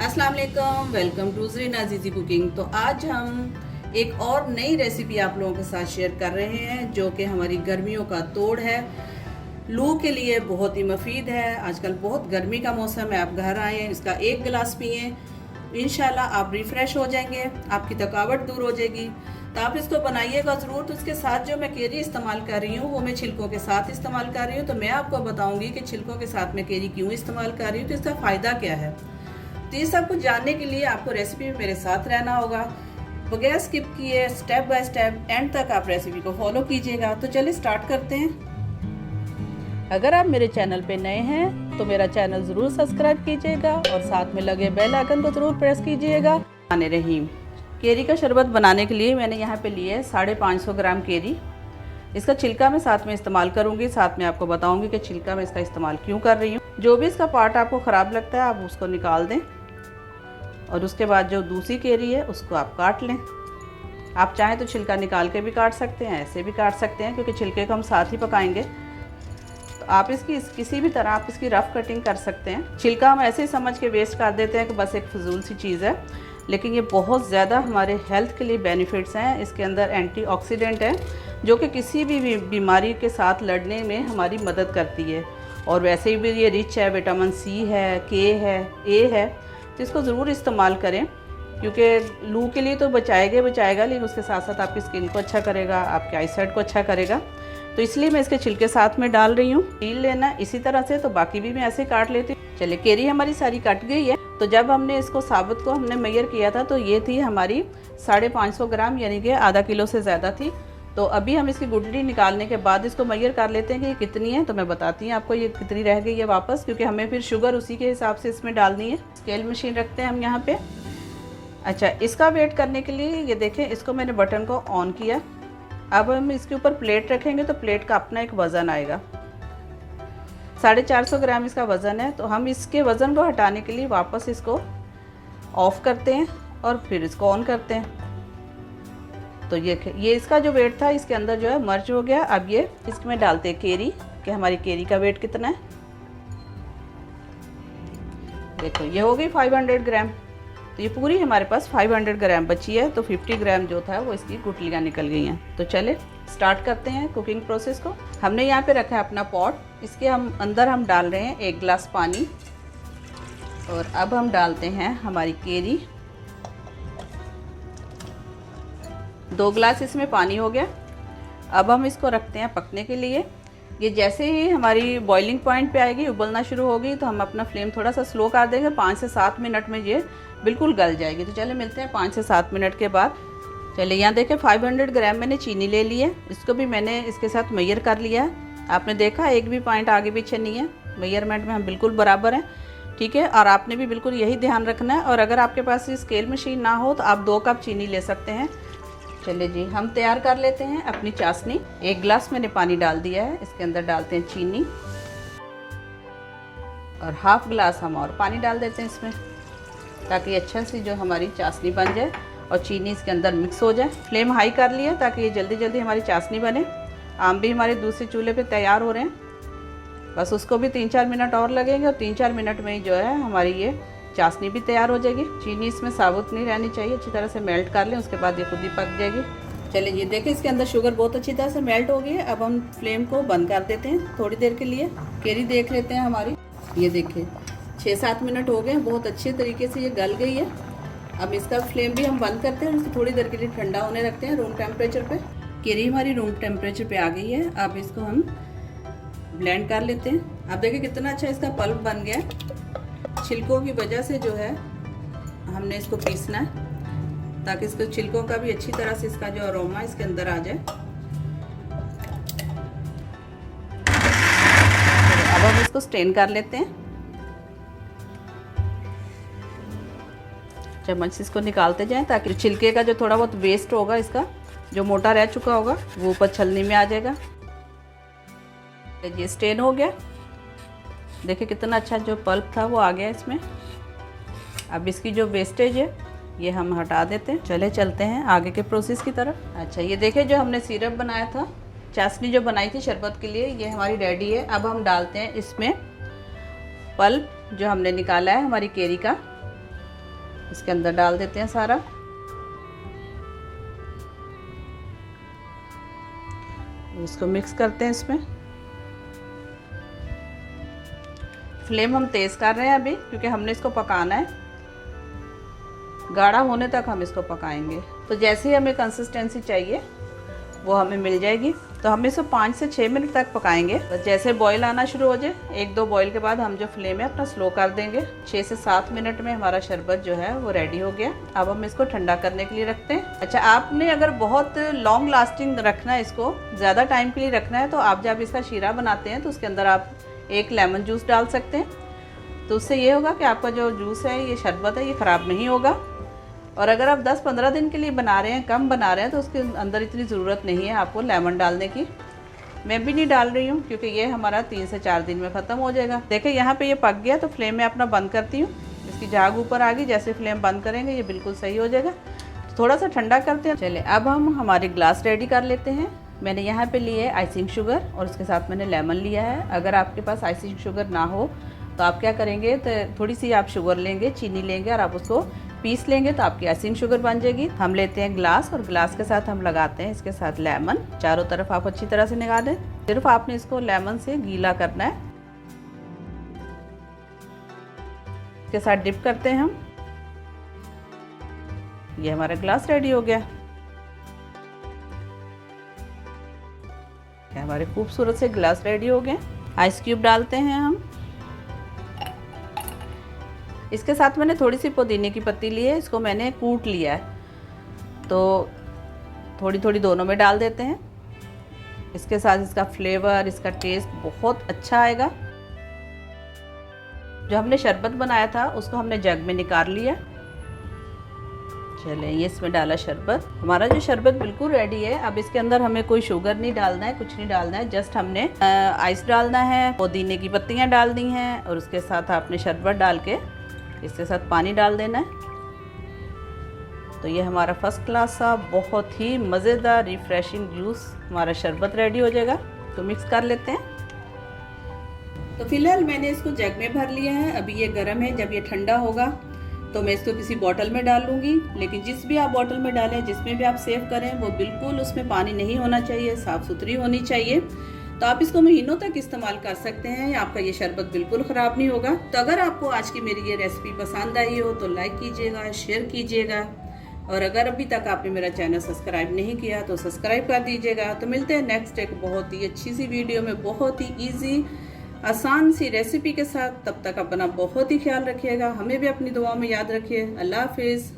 अस्सलाम वालेकुम, welcome to Zareen अज़ीज़ी cooking. तो आज हम एक और नई रेसिपी आप लोगों के साथ शेयर कर रहे हैं जो कि हमारी गर्मियों का तोड़ है। लू के लिए बहुत ही मुफीद है। आजकल बहुत गर्मी का मौसम है, आप घर आए हैं, इसका एक गिलास पिएं, इंशाल्लाह आप रिफ़्रेश हो जाएंगे, आपकी थकावट दूर हो जाएगी। तो आप इसको बनाइएगा ज़रूर। तो इसके साथ जो मैं केरी इस्तेमाल कर रही हूँ वो मैं छिलकों के साथ इस्तेमाल कर रही हूँ। तो मैं आपको बताऊँगी कि छिलकों के साथ मैं केरी क्यों इस्तेमाल कर रही हूँ, तो इसका फ़ायदा क्या है। तो ये सब कुछ जानने के लिए आपको रेसिपी में मेरे साथ रहना होगा, बगैर स्किप किए स्टेप बाय स्टेप एंड तक आप रेसिपी को फॉलो कीजिएगा। तो चलिए स्टार्ट करते हैं। अगर आप मेरे चैनल पे नए हैं तो मेरा चैनल ज़रूर सब्सक्राइब कीजिएगा और साथ में लगे बेल आइकन को ज़रूर प्रेस कीजिएगा। रहीम केरी का शरबत बनाने के लिए मैंने यहाँ पे लिए 550 ग्राम केरी। इसका छिलका मैं साथ में इस्तेमाल करूँगी, साथ में आपको बताऊँगी कि छिलका मैं इसका इस्तेमाल क्यों कर रही हूँ। जो भी इसका पार्ट आपको ख़राब लगता है आप उसको निकाल दें और उसके बाद जो दूसरी केरी है उसको आप काट लें। आप चाहें तो छिलका निकाल के भी काट सकते हैं, ऐसे भी काट सकते हैं, क्योंकि छिलके को हम साथ ही पकाएंगे। तो आप इसकी किसी भी तरह आप इसकी रफ़ कटिंग कर सकते हैं। छिलका हम ऐसे ही समझ के वेस्ट कर देते हैं कि बस एक फजूल सी चीज़ है, लेकिन ये बहुत ज़्यादा हमारे हेल्थ के लिए बेनिफिट्स हैं। इसके अंदर एंटीऑक्सीडेंट है जो कि किसी भी बीमारी के साथ लड़ने में हमारी मदद करती है। और वैसे भी ये रिच है, विटामिन सी है, के है, ए है। तो इसको ज़रूर इस्तेमाल करें, क्योंकि लू के लिए तो बचाएगा, लेकिन उसके साथ साथ आपकी स्किन को अच्छा करेगा, आपके आईसाइट को अच्छा करेगा। तो इसलिए मैं इसके छिलके साथ में डाल रही हूँ। छील लेना इसी तरह से, तो बाकी भी मैं ऐसे काट लेती हूँ। चलिए केरी हमारी सारी कट गई है। तो जब हमने इसको साबुत को हमने मेजर किया था तो ये थी हमारी 550 ग्राम, यानी कि आधा किलो से ज़्यादा थी। तो अभी हम इसकी गुठली निकालने के बाद इसको मेजर कर लेते हैं कि ये कितनी है। तो मैं बताती हूँ आपको ये कितनी रह गई है वापस, क्योंकि हमें फिर शुगर उसी के हिसाब से इसमें डालनी है। स्केल मशीन रखते हैं हम यहाँ पे। अच्छा, इसका वेट करने के लिए ये देखें, इसको मैंने बटन को ऑन किया। अब हम इसके ऊपर प्लेट रखेंगे तो प्लेट का अपना एक वज़न आएगा। 450 ग्राम इसका वज़न है। तो हम इसके वज़न को हटाने के लिए वापस इसको ऑफ़ करते हैं और फिर इसको ऑन करते हैं। तो ये इसका जो वेट था इसके अंदर जो है मर्ज हो गया। अब ये इसमें डालते हैं केरी, कि हमारी केरी का वेट कितना है। देखो ये हो गई 500 ग्राम। तो ये पूरी हमारे पास 500 ग्राम बची है। तो 50 ग्राम जो था वो इसकी गुठलियाँ निकल गई हैं। तो चले स्टार्ट करते हैं कुकिंग प्रोसेस को। हमने यहाँ पे रखा है अपना पॉट। इसके अंदर हम डाल रहे हैं 1 गिलास पानी और अब हम डालते हैं हमारी केरी। 2 गिलास इसमें पानी हो गया। अब हम इसको रखते हैं पकने के लिए। ये जैसे ही हमारी बॉइलिंग पॉइंट पे आएगी, उबलना शुरू होगी, तो हम अपना फ्लेम थोड़ा सा स्लो कर देंगे। 5 से 7 मिनट में ये बिल्कुल गल जाएगी। तो चले मिलते हैं 5 से 7 मिनट के बाद। चलिए यहाँ देखें 500 ग्राम मैंने चीनी ले ली है। इसको भी मैंने इसके साथ मेजर कर लिया है। आपने देखा एक भी पॉइंट आगे पीछे नहीं है, मेजरमेंट में हम बिल्कुल बराबर हैं, ठीक है। और आपने भी बिल्कुल यही ध्यान रखना है। और अगर आपके पास स्केल मशीन ना हो तो आप 2 कप चीनी ले सकते हैं। चलिए जी, हम तैयार कर लेते हैं अपनी चाशनी। 1 गिलास मैंने पानी डाल दिया है। इसके अंदर डालते हैं चीनी और हाफ गिलास हम और पानी डाल देते हैं इसमें, ताकि अच्छा सी जो हमारी चाशनी बन जाए और चीनी इसके अंदर मिक्स हो जाए। फ्लेम हाई कर लिया ताकि ये जल्दी जल्दी हमारी चाशनी बने। आम भी हमारे दूसरे चूल्हे पे तैयार हो रहे हैं, बस उसको भी 3-4 मिनट और लगेंगे और 3-4 मिनट में ही जो है हमारी ये चाशनी भी तैयार हो जाएगी। चीनी इसमें साबुत नहीं रहनी चाहिए, अच्छी तरह से मेल्ट कर लें, उसके बाद ये खुद ही पक जाएगी। चलिए ये देखिए इसके अंदर शुगर बहुत अच्छी तरह से मेल्ट हो गई है। अब हम फ्लेम को बंद कर देते हैं थोड़ी देर के लिए। केरी देख लेते हैं हमारी। ये देखिए 6-7 मिनट हो गए, बहुत अच्छे तरीके से ये गल गई है। अब इसका फ्लेम भी हम बंद करते हैं, इसको थोड़ी देर के लिए ठंडा होने रखते हैं रूम टेम्परेचर पे। केरी हमारी रूम टेम्परेचर पे आ गई है। अब इसको हम ब्लेंड कर लेते हैं। अब देखिए कितना अच्छा इसका पल्प बन गया है। छिलकों की वजह से जो है हमने इसको पीसना है, ताकि इसको छिलकों का भी अच्छी तरह से इसका जो अरोमा इसके अंदर आ जाए। अब हम इसको स्ट्रेन कर लेते हैं। चम्मच से इसको निकालते जाएं ताकि छिलके का जो थोड़ा बहुत वेस्ट होगा, इसका जो मोटा रह चुका होगा, वो ऊपर छलनी में आ जाएगा। ये स्ट्रेन हो गया। देखिए कितना अच्छा जो पल्प था वो आ गया इसमें। अब इसकी जो वेस्टेज है ये हम हटा देते हैं। चले चलते हैं आगे के प्रोसेस की तरफ। अच्छा ये देखिए जो हमने सिरप बनाया था, चाशनी जो बनाई थी शरबत के लिए, ये हमारी रेडी है। अब हम डालते हैं इसमें पल्प जो हमने निकाला है हमारी केरी का। इसके अंदर डाल देते हैं सारा। इसको मिक्स करते हैं इसमें। फ्लेम हम तेज़ कर रहे हैं अभी, क्योंकि हमने इसको पकाना है, गाढ़ा होने तक हम इसको पकाएंगे। तो जैसे ही हमें कंसिस्टेंसी चाहिए वो हमें मिल जाएगी। तो हम इसको 5 से 6 मिनट तक पकाएंगे। तो जैसे बॉईल आना शुरू हो जाए, 1-2 बॉईल के बाद हम जो फ्लेम है अपना स्लो कर देंगे। 6 से 7 मिनट में हमारा शरबत जो है वो रेडी हो गया। अब हम इसको ठंडा करने के लिए रखते हैं। अच्छा, आपने अगर बहुत लॉन्ग लास्टिंग रखना है, इसको ज़्यादा टाइम के लिए रखना है, तो आप जब इसका शीरा बनाते हैं तो उसके अंदर आप 1 लेमन जूस डाल सकते हैं। तो उससे ये होगा कि आपका जो जूस है, ये शरबत है, ये ख़राब नहीं होगा। और अगर आप 10-15 दिन के लिए बना रहे हैं, कम बना रहे हैं, तो उसके अंदर इतनी ज़रूरत नहीं है आपको लेमन डालने की। मैं भी नहीं डाल रही हूँ, क्योंकि ये हमारा 3 से 4 दिन में ख़त्म हो जाएगा। देखिए यहाँ पे ये पक गया, तो फ्लेम मैं अपना बंद करती हूँ। इसकी झाग ऊपर आ गई, जैसे फ्लेम बंद करेंगे ये बिल्कुल सही हो जाएगा। तो थोड़ा सा ठंडा करते हैं। चलिए अब हम हमारे ग्लास रेडी कर लेते हैं। मैंने यहाँ पे लिए है आइसिंग शुगर और उसके साथ मैंने लेमन लिया है। अगर आपके पास आइसिंग शुगर ना हो तो आप क्या करेंगे, तो थोड़ी सी आप शुगर लेंगे, चीनी लेंगे और आप उसको पीस लेंगे तो आपकी आइसिंग शुगर बन जाएगी। हम लेते हैं ग्लास और ग्लास के साथ हम लगाते हैं इसके साथ लेमन। चारों तरफ आप अच्छी तरह से निकाल दें। सिर्फ आपने इसको लेमन से गीला करना है। इसके साथ डिप करते हैं हम। ये हमारा ग्लास रेडी हो गया। हमारे खूबसूरत से ग्लास रेडी हो गए। आइस क्यूब डालते हैं हम। इसके साथ मैंने थोड़ी सी पुदीने की पत्ती ली है, इसको मैंने कूट लिया है, तो थोड़ी थोड़ी दोनों में डाल देते हैं। इसके साथ इसका फ्लेवर, इसका टेस्ट बहुत अच्छा आएगा। जो हमने शरबत बनाया था उसको हमने जग में निकाल लिया। चले ये इसमें डाला शरबत। हमारा जो शरबत बिल्कुल रेडी है। अब इसके अंदर हमें कोई शुगर नहीं डालना है, कुछ नहीं डालना है, जस्ट हमने आइस डालना है, पुदीने की पत्तियां डालनी हैं और उसके साथ आपने शरबत डाल के इसके साथ पानी डाल देना है। तो ये हमारा फर्स्ट क्लास सा बहुत ही मज़ेदार रिफ्रेशिंग जूस, हमारा शरबत रेडी हो जाएगा। तो मिक्स कर लेते हैं। तो फिलहाल मैंने इसको जग में भर लिया है। अभी ये गर्म है, जब ये ठंडा होगा तो मैं इसको किसी बॉटल में डाल लूँगी। लेकिन जिस भी आप बॉटल में डालें, जिसमें भी आप सेव करें, वो बिल्कुल उसमें पानी नहीं होना चाहिए, साफ़ सुथरी होनी चाहिए। तो आप इसको महीनों तक इस्तेमाल कर सकते हैं, आपका ये शरबत बिल्कुल ख़राब नहीं होगा। तो अगर आपको आज की मेरी ये रेसिपी पसंद आई हो तो लाइक कीजिएगा, शेयर कीजिएगा और अगर अभी तक आपने मेरा चैनल सब्सक्राइब नहीं किया तो सब्सक्राइब कर दीजिएगा। तो मिलते हैं नेक्स्ट एक बहुत ही अच्छी सी वीडियो में, बहुत ही ईजी आसान सी रेसिपी के साथ। तब तक अपना बहुत ही ख्याल रखिएगा, हमें भी अपनी दुआओं में याद रखिए। अल्लाह हाफिज़।